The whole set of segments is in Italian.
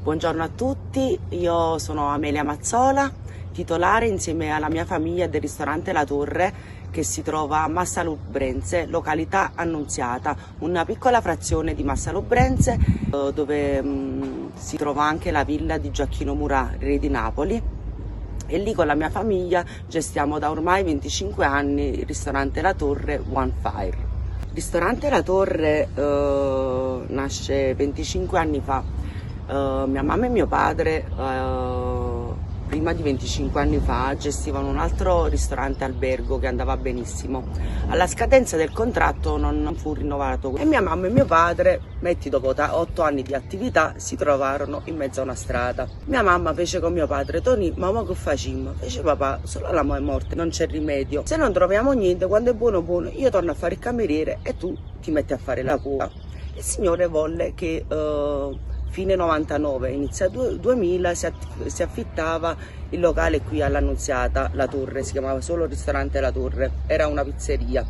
Buongiorno a tutti, io sono Amelia Mazzola, titolare insieme alla mia famiglia del ristorante La Torre che si trova a Massalubrense, località Annunziata, una piccola frazione di Massalubrense dove si trova anche la villa di Gioacchino Murat, re di Napoli, e lì con la mia famiglia gestiamo da ormai 25 anni il ristorante La Torre One Fire. Il ristorante La Torre nasce 25 anni fa. Mia mamma e mio padre prima di 25 anni fa gestivano un altro ristorante albergo che andava benissimo. Alla scadenza del contratto non fu rinnovato e mia mamma e mio padre, dopo 8 anni di attività, si trovarono in mezzo a una strada. Mia mamma fece con mio padre: Toni, ma che facciamo? Fece: papà, solo la morte, non c'è rimedio. Se non troviamo niente, quando è buono buono, io torno a fare il cameriere e tu ti metti a fare la cura. Il signore volle che fine 99, inizio 2000 si affittava il locale qui all'Annunziata, La Torre, si chiamava solo ristorante La Torre, era una pizzeria.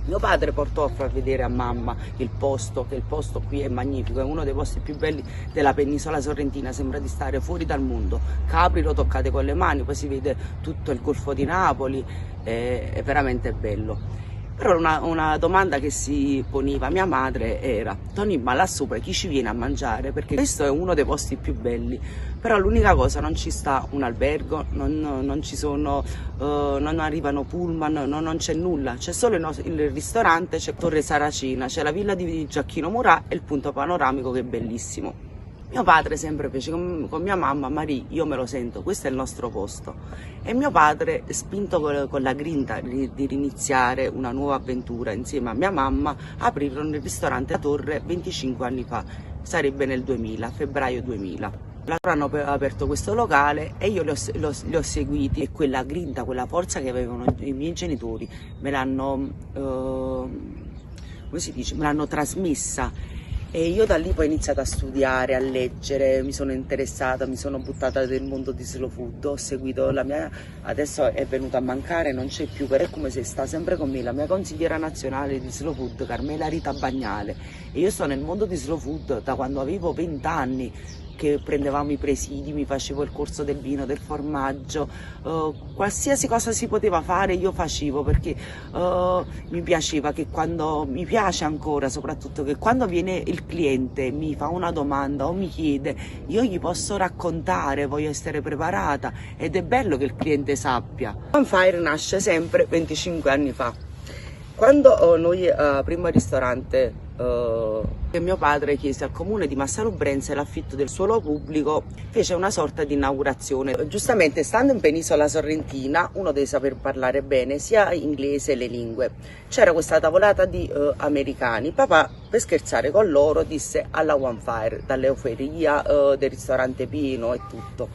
Mio padre portò a far vedere a mamma il posto, che il posto qui è magnifico, è uno dei posti più belli della penisola sorrentina, sembra di stare fuori dal mondo. Capri lo toccate con le mani, poi si vede tutto il Golfo di Napoli, è veramente bello. Però una domanda che si poneva mia madre era: Toni, ma là sopra chi ci viene a mangiare? Perché questo è uno dei posti più belli, però l'unica cosa, non ci sta un albergo, non ci sono, non arrivano pullman, non c'è nulla, c'è solo il ristorante, c'è Torre Saracina, c'è la villa di Gioacchino Murat e il punto panoramico che è bellissimo. Mio padre sempre fece con mia mamma: Maria, io me lo sento, questo è il nostro posto. E mio padre, spinto con la grinta di riniziare una nuova avventura insieme a mia mamma, aprirono il ristorante La Torre 25 anni fa, sarebbe nel 2000, febbraio 2000. Hanno aperto questo locale e io li ho seguiti, e quella grinta, quella forza che avevano i miei genitori me l'hanno, come si dice, me l'hanno trasmessa. E io da lì poi ho iniziato a studiare, a leggere, mi sono interessata, mi sono buttata nel mondo di slow food, ho seguito la mia, adesso è venuta a mancare, non c'è più, però è come se sta sempre con me, la mia consigliera nazionale di slow food, Carmela Rita Bagnale. E io sto nel mondo di slow food da quando avevo 20 anni, che prendevamo i presidi, mi facevo il corso del vino, del formaggio, qualsiasi cosa si poteva fare io facevo, perché mi piaceva, che quando mi piace ancora soprattutto che quando viene il cliente mi fa una domanda o mi chiede, io gli posso raccontare, voglio essere preparata, ed è bello che il cliente sappia. One Fire nasce sempre 25 anni fa. Quando noi aprimmo il ristorante, mio padre chiese al comune di Massalubrense l'affitto del suolo pubblico, fece una sorta di inaugurazione. Giustamente, stando in penisola sorrentina, uno deve saper parlare bene sia inglese e le lingue. C'era questa tavolata di americani. Papà, per scherzare con loro, disse alla One Fire, dall'euforia del ristorante pieno e tutto.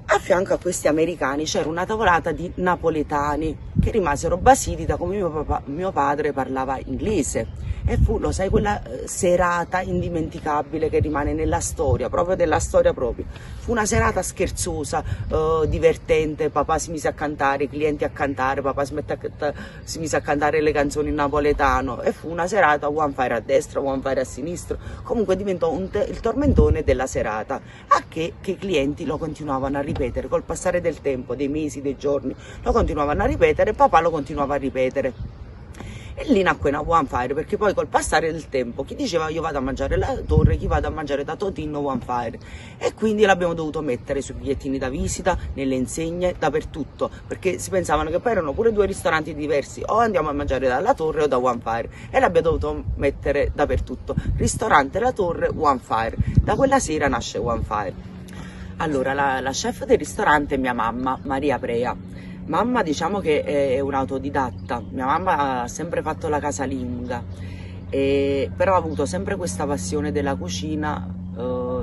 A fianco a questi americani c'era una tavolata di napoletani che rimasero basiti da come mio padre parlava inglese, e fu, lo sai, quella serata indimenticabile che rimane nella storia, proprio della storia proprio. Fu una serata scherzosa, divertente, papà si mise a cantare, i clienti a cantare, papà si mise a cantare le canzoni in napoletano, e fu una serata One Fire a destra, One Fire a sinistra, comunque diventò il tormentone della serata, a che i clienti lo continuavano a ripetere, col passare del tempo, dei mesi, dei giorni, lo continuavano a ripetere, papà lo continuava a ripetere. E lì nacque una One Fire, perché poi col passare del tempo chi diceva io vado a mangiare La Torre, chi vado a mangiare da Totino, One Fire, e quindi l'abbiamo dovuto mettere sui bigliettini da visita, nelle insegne, dappertutto, perché si pensavano che poi erano pure due ristoranti diversi, o andiamo a mangiare dalla Torre o da One Fire, e l'abbiamo dovuto mettere dappertutto, ristorante La Torre, One Fire. Da quella sera nasce One Fire. Allora, la chef del ristorante è mia mamma, Maria Prea. Mamma, diciamo che è un'autodidatta, mia mamma ha sempre fatto la casalinga, però ha avuto sempre questa passione della cucina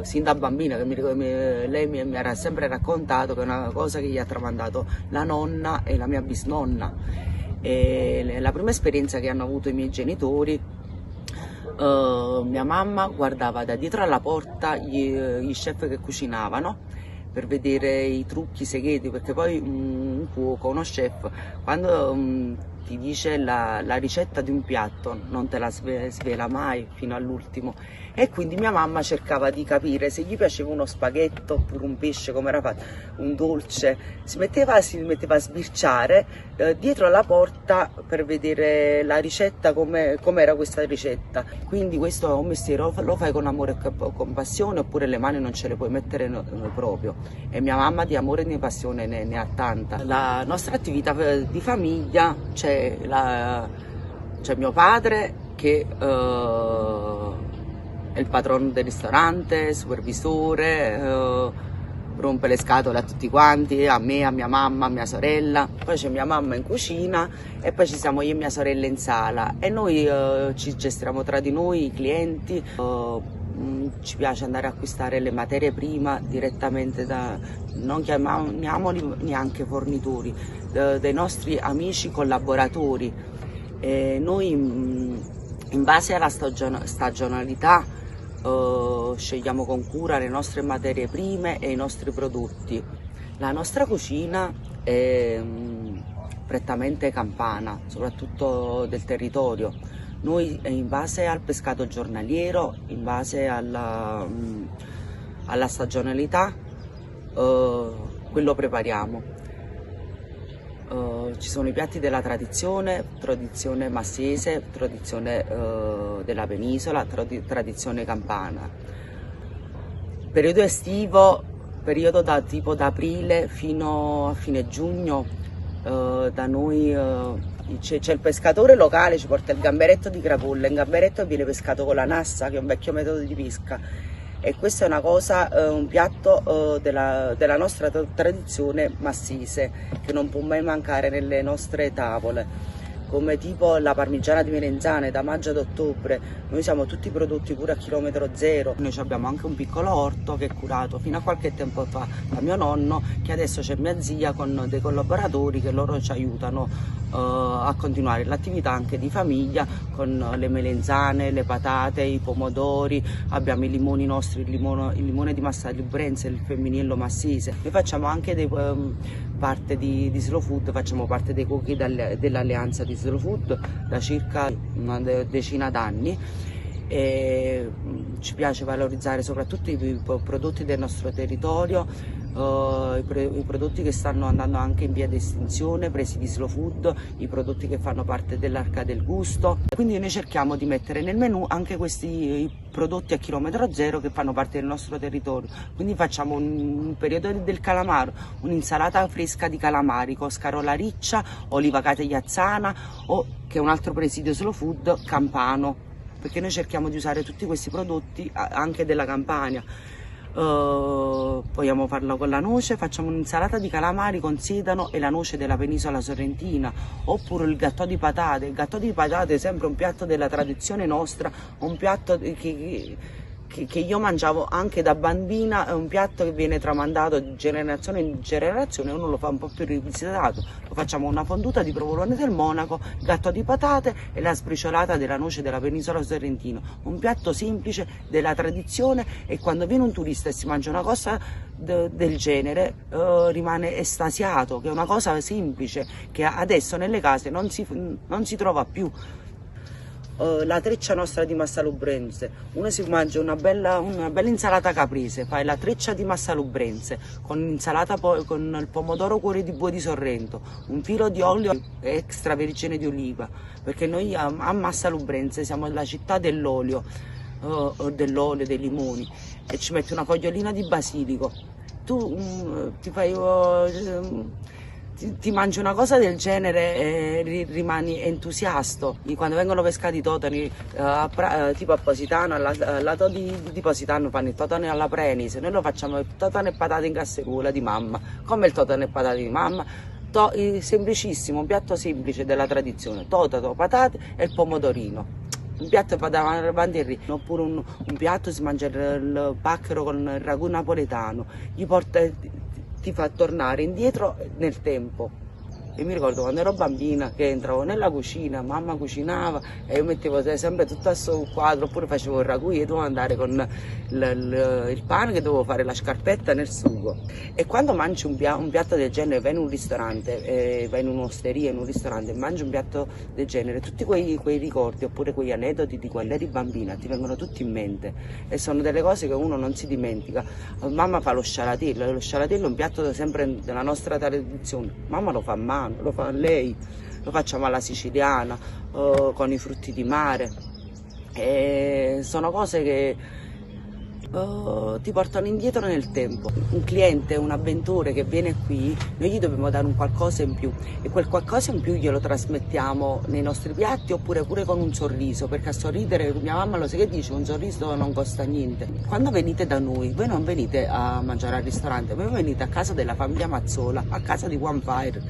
sin da bambina, che lei mi era sempre raccontato che è una cosa che gli ha tramandato la nonna e la mia bisnonna. E la prima esperienza che hanno avuto i miei genitori, mia mamma guardava da dietro alla porta gli chef che cucinavano per vedere i trucchi segreti, perché poi un cuoco, uno chef, quando ti dice la ricetta di un piatto, non te la svela mai fino all'ultimo. E quindi mia mamma cercava di capire se gli piaceva uno spaghetto oppure un pesce, come era fatto, un dolce. Si metteva a sbirciare dietro la porta per vedere la ricetta, com'era questa ricetta. Quindi questo è un mestiere, lo fai con amore e con passione, oppure le mani non ce le puoi mettere proprio. E mia mamma di amore e di passione ne ha tanta. La nostra attività di famiglia, c'è mio padre che è il padrone del ristorante, supervisore, rompe le scatole a tutti quanti, a me, a mia mamma, a mia sorella. Poi c'è mia mamma in cucina e poi ci siamo io e mia sorella in sala, e noi ci gestiamo tra di noi i clienti. Ci piace andare a acquistare le materie prime direttamente non chiamiamoli neanche fornitori, dei nostri amici collaboratori. E noi in base alla stagionalità scegliamo con cura le nostre materie prime e i nostri prodotti. La nostra cucina è prettamente campana, soprattutto del territorio. Noi in base al pescato giornaliero, in base alla stagionalità, quello prepariamo. Ci sono i piatti della tradizione massese, tradizione della penisola, tradizione campana. Periodo estivo, periodo tipo da aprile fino a fine giugno, da noi c'è il pescatore locale, ci porta il gamberetto di crapolla. Il gamberetto viene pescato con la nassa, che è un vecchio metodo di pesca, e questa è una cosa, un piatto della nostra tradizione massese, che non può mai mancare nelle nostre tavole, come tipo la parmigiana di melanzane da maggio ad ottobre. Noi siamo tutti prodotti pure a chilometro zero. Noi abbiamo anche un piccolo orto che è curato fino a qualche tempo fa da mio nonno, che adesso c'è mia zia con dei collaboratori che loro ci aiutano a continuare l'attività anche di famiglia, con le melanzane, le patate, i pomodori. Abbiamo i limoni nostri, il limone di Massalubrense, il femminillo massese. Noi facciamo anche parte di Slow Food, facciamo parte dei cuochi dell'alleanza di Slow Food da circa una decina d'anni, e ci piace valorizzare soprattutto i prodotti del nostro territorio, i prodotti che stanno andando anche in via di estinzione, presi di Slow Food, i prodotti che fanno parte dell'Arca del Gusto. Quindi noi cerchiamo di mettere nel menù anche questi prodotti a chilometro zero che fanno parte del nostro territorio. Quindi facciamo un periodo del calamaro, un'insalata fresca di calamari con scarola riccia, oliva categliazzana, che è un altro presidio Slow Food campano, perché noi cerchiamo di usare tutti questi prodotti anche della Campania. Vogliamo farlo con la noce, facciamo un'insalata di calamari con sedano e la noce della penisola sorrentina, oppure il gattò di patate. Il gattò di patate è sempre un piatto della tradizione nostra, un piatto che io mangiavo anche da bambina, è un piatto che viene tramandato di generazione in generazione, uno lo fa un po' più rivisitato. Lo facciamo una fonduta di provolone del Monaco, gatto di patate e la sbriciolata della noce della penisola sorrentina. Un piatto semplice della tradizione, e quando viene un turista e si mangia una cosa del genere rimane estasiato, che è una cosa semplice che adesso nelle case non si trova più. La treccia nostra di Massalubrense, uno si mangia una bella insalata caprese, fai la treccia di Massalubrense con l'insalata con il pomodoro cuore di bue di Sorrento, un filo di olio extravergine di oliva, perché noi a Massalubrense siamo la città dell'olio, dei limoni, e ci metti una fogliolina di basilico. Tu ti mangi una cosa del genere e rimani entusiasta. Quando vengono pescati i totani tipo a Positano, al lato di Positano fanno il totane alla Prenise, noi lo facciamo il totane e patate in casseruola di mamma. Come il totane e patate di mamma? Semplicissimo, un piatto semplice della tradizione, totato, patate e il pomodorino. Un piatto davanti al riso. Oppure un piatto si mangia il pacchero con il ragù napoletano, ti fa tornare indietro nel tempo. E mi ricordo quando ero bambina che entravo nella cucina, mamma cucinava e io mettevo sempre tutto a sto quadro, oppure facevo il ragù e dovevo andare con il pane che dovevo fare la scarpetta nel sugo. E quando mangi un piatto del genere, vai in un ristorante, vai in un'osteria, in un ristorante e mangi un piatto del genere, tutti quei ricordi oppure quegli aneddoti di quando eri bambina ti vengono tutti in mente e sono delle cose che uno non si dimentica. Mamma fa lo scialatello è un piatto sempre della nostra tradizione, mamma lo fa a mano, lo fa lei, lo facciamo alla siciliana, con i frutti di mare, e sono cose che ti portano indietro nel tempo. Un cliente, un avventore che viene qui, noi gli dobbiamo dare un qualcosa in più e quel qualcosa in più glielo trasmettiamo nei nostri piatti oppure pure con un sorriso, perché a sorridere, mia mamma lo sa che dice, un sorriso non costa niente. Quando venite da noi, voi non venite a mangiare al ristorante, voi venite a casa della famiglia Mazzola, a casa di One Fire.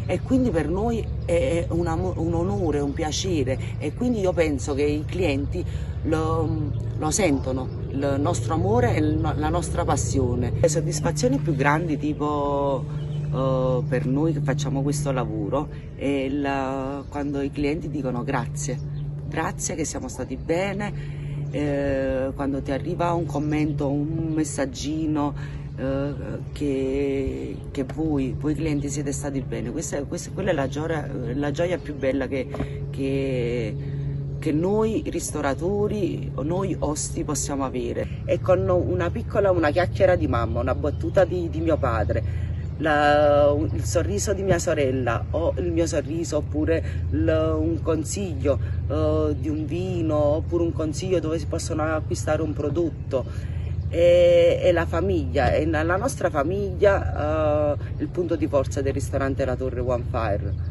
E quindi per noi è un onore, un piacere, e quindi io penso che i clienti lo sentono, il nostro amore e la nostra passione. Le soddisfazioni più grandi, tipo per noi che facciamo questo lavoro, è quando i clienti dicono grazie che siamo stati bene, quando ti arriva un commento, un messaggino, che voi clienti siete stati bene. Quella è la gioia più bella che noi ristoratori, noi osti possiamo avere. E con una chiacchiera di mamma, una battuta di mio padre, il sorriso di mia sorella o il mio sorriso, oppure un consiglio di un vino, oppure un consiglio dove si possono acquistare un prodotto, e la famiglia, e la nostra famiglia il punto di forza del ristorante La Torre One Fire.